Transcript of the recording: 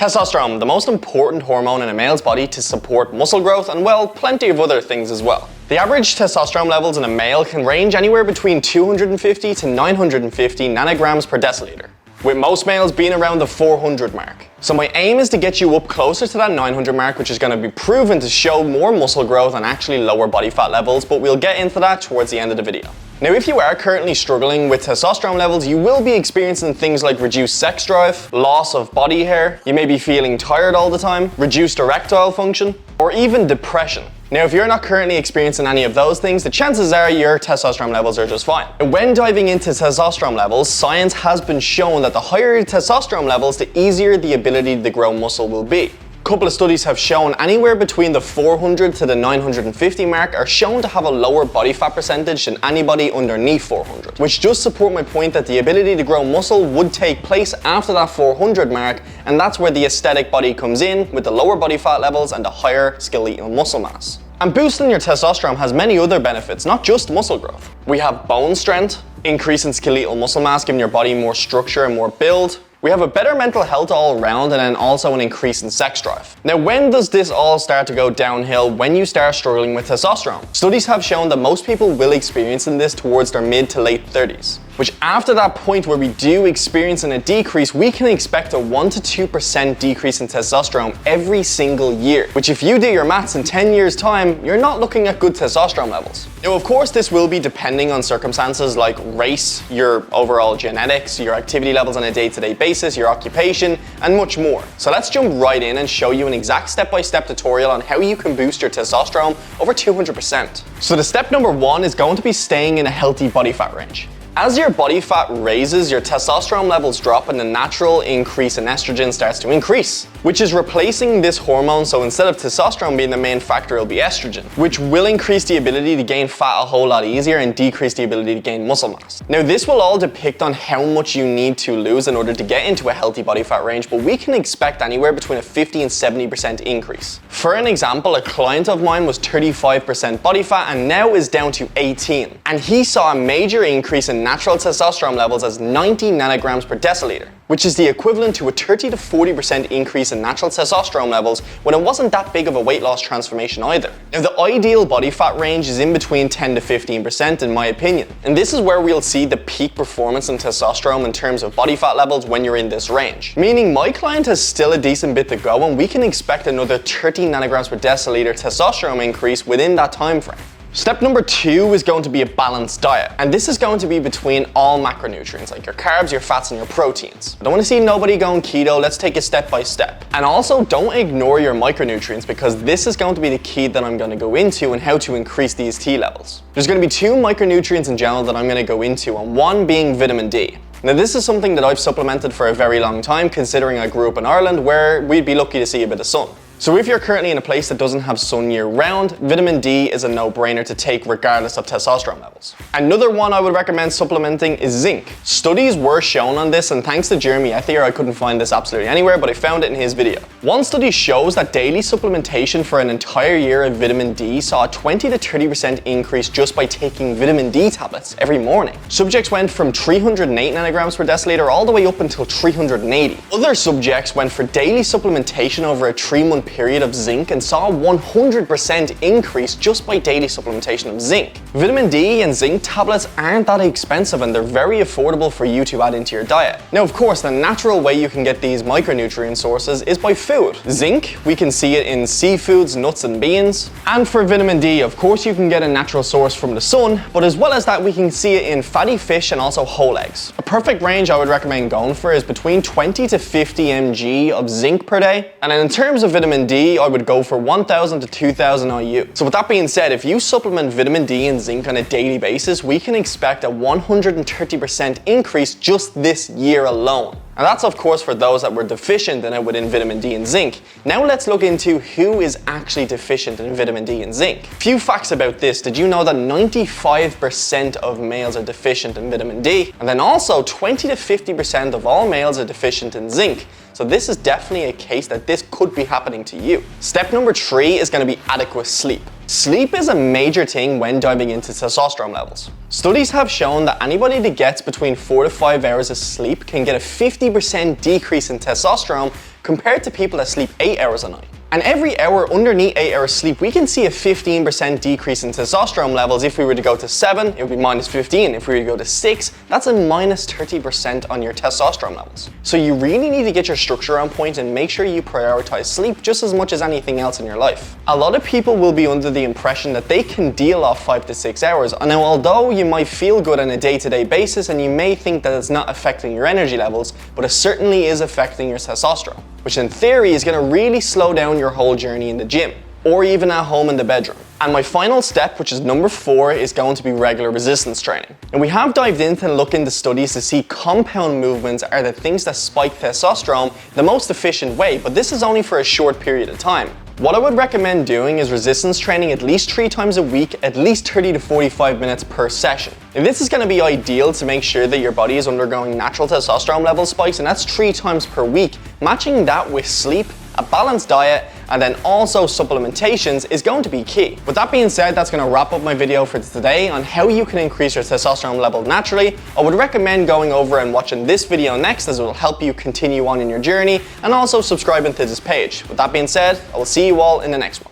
Testosterone, the most important hormone in a male's body to support muscle growth and, well, plenty of other things as well. The average testosterone levels in a male can range anywhere between 250 to 950 nanograms per deciliter, with most males being around the 400 mark. So my aim is to get you up closer to that 900 mark, which is going to be proven to show more muscle growth and actually lower body fat levels, but we'll get into that towards the end of the video. Now, if you are currently struggling with testosterone levels, you will be experiencing things like reduced sex drive, loss of body hair, you may be feeling tired all the time, reduced erectile function, or even depression. Now, if you're not currently experiencing any of those things, the chances are your testosterone levels are just fine. And when diving into testosterone levels, science has been shown that the higher your testosterone levels, the easier the ability to grow muscle will be. A couple of studies have shown anywhere between the 400 to the 950 mark are shown to have a lower body fat percentage than anybody underneath 400, which does support my point that the ability to grow muscle would take place after that 400 mark, and that's where the aesthetic body comes in with the lower body fat levels and the higher skeletal muscle mass. And boosting your testosterone has many other benefits, not just muscle growth. We have bone strength, increase in skeletal muscle mass, giving your body more structure and more build. We have a better mental health all around, and then also an increase in sex drive. Now, when does this all start to go downhill? When you start struggling with testosterone. Studies have shown that most people will experience this towards their mid to late 30s. Which after that point where we do experience a decrease, we can expect a 1 to 2% decrease in testosterone every single year. Which if you do your maths in 10 years time, you're not looking at good testosterone levels. Now of course this will be depending on circumstances like race, your overall genetics, your activity levels on a day-to-day basis, your occupation, and much more. So let's jump right in and show you an exact step-by-step tutorial on how you can boost your testosterone over 200%. So the step number 1 is going to be staying in a healthy body fat range. As your body fat raises, your testosterone levels drop and the natural increase in estrogen starts to increase, which is replacing this hormone. So instead of testosterone being the main factor, it'll be estrogen, which will increase the ability to gain fat a whole lot easier and decrease the ability to gain muscle mass. Now this will all depict on how much you need to lose in order to get into a healthy body fat range, but we can expect anywhere between a 50 and 70% increase. For an example, a client of mine was 35% body fat and now is down to 18. And he saw a major increase in natural testosterone levels as 90 nanograms per deciliter, which is the equivalent to a 30 to 40% increase in natural testosterone levels when it wasn't that big of a weight loss transformation either. Now the ideal body fat range is in between 10 to 15% in my opinion, and this is where we'll see the peak performance in testosterone in terms of body fat levels when you're in this range. Meaning my client has still a decent bit to go and we can expect another 30 nanograms per deciliter testosterone increase within that time frame. Step number 2 is going to be a balanced diet, and this is going to be between all macronutrients like your carbs, your fats, and your proteins. I don't want to see nobody going keto. Let's take it step by step. And also don't ignore your micronutrients, because this is going to be the key that I'm going to go into and how to increase these T levels. There's going to be 2 micronutrients in general that I'm going to go into, and one being vitamin D. Now this is something that I've supplemented for a very long time, considering I grew up in Ireland where we'd be lucky to see a bit of sun. So if you're currently in a place that doesn't have sun year round, vitamin D is a no-brainer to take regardless of testosterone levels. Another one I would recommend supplementing is zinc. Studies were shown on this, and thanks to Jeremy Ethier, I couldn't find this absolutely anywhere, but I found it in his video. One study shows that daily supplementation for an entire year of vitamin D saw a 20 to 30% increase just by taking vitamin D tablets every morning. Subjects went from 308 nanograms per deciliter all the way up until 380. Other subjects went for daily supplementation over a 3-month period of zinc and saw a 100% increase just by daily supplementation of zinc. Vitamin D and zinc tablets aren't that expensive and they're very affordable for you to add into your diet. Now of course the natural way you can get these micronutrient sources is by food. Zinc, we can see it in seafoods, nuts and beans. And for vitamin D, of course you can get a natural source from the sun, but as well as that we can see it in fatty fish and also whole eggs. A perfect range I would recommend going for is between 20 to 50 mg of zinc per day. And in terms of vitamin D, I would go for 1000 to 2000 IU. So with that being said, if you supplement vitamin D and zinc on a daily basis, we can expect a 130% increase just this year alone. And that's of course for those that were deficient in it within vitamin D and zinc. Now let's look into who is actually deficient in vitamin D and zinc. Few facts about this. Did you know that 95% of males are deficient in vitamin D? And then also 20 to 50% of all males are deficient in zinc. So this is definitely a case that this could be happening to you. Step number 3 is going to be adequate sleep. Sleep is a major thing when diving into testosterone levels. Studies have shown that anybody that gets between 4 to 5 hours of sleep can get a 50% decrease in testosterone compared to people that sleep 8 hours a night. And every hour underneath 8 hours sleep, we can see a 15% decrease in testosterone levels. If we were to go to 7, it would be minus 15. If we were to go to 6, that's a minus 30% on your testosterone levels. So you really need to get your structure on point and make sure you prioritize sleep just as much as anything else in your life. A lot of people will be under the impression that they can deal off 5 to 6 hours. And now, although you might feel good on a day-to-day basis and you may think that it's not affecting your energy levels, but it certainly is affecting your testosterone, which in theory is going to really slow down your whole journey in the gym, or even at home in the bedroom. And my final step, which is number 4, is going to be regular resistance training. And we have dived into and looked into studies to see compound movements are the things that spike testosterone the most efficient way, but this is only for a short period of time. What I would recommend doing is resistance training at least 3 times a week, at least 30 to 45 minutes per session. And this is going to be ideal to make sure that your body is undergoing natural testosterone level spikes, and that's 3 times per week. Matching that with sleep, a balanced diet, and then also supplementations is going to be key. With that being said, that's going to wrap up my video for today on how you can increase your testosterone level naturally. I would recommend going over and watching this video next, as it will help you continue on in your journey, and also subscribing to this page. With that being said, I will see you all in the next one.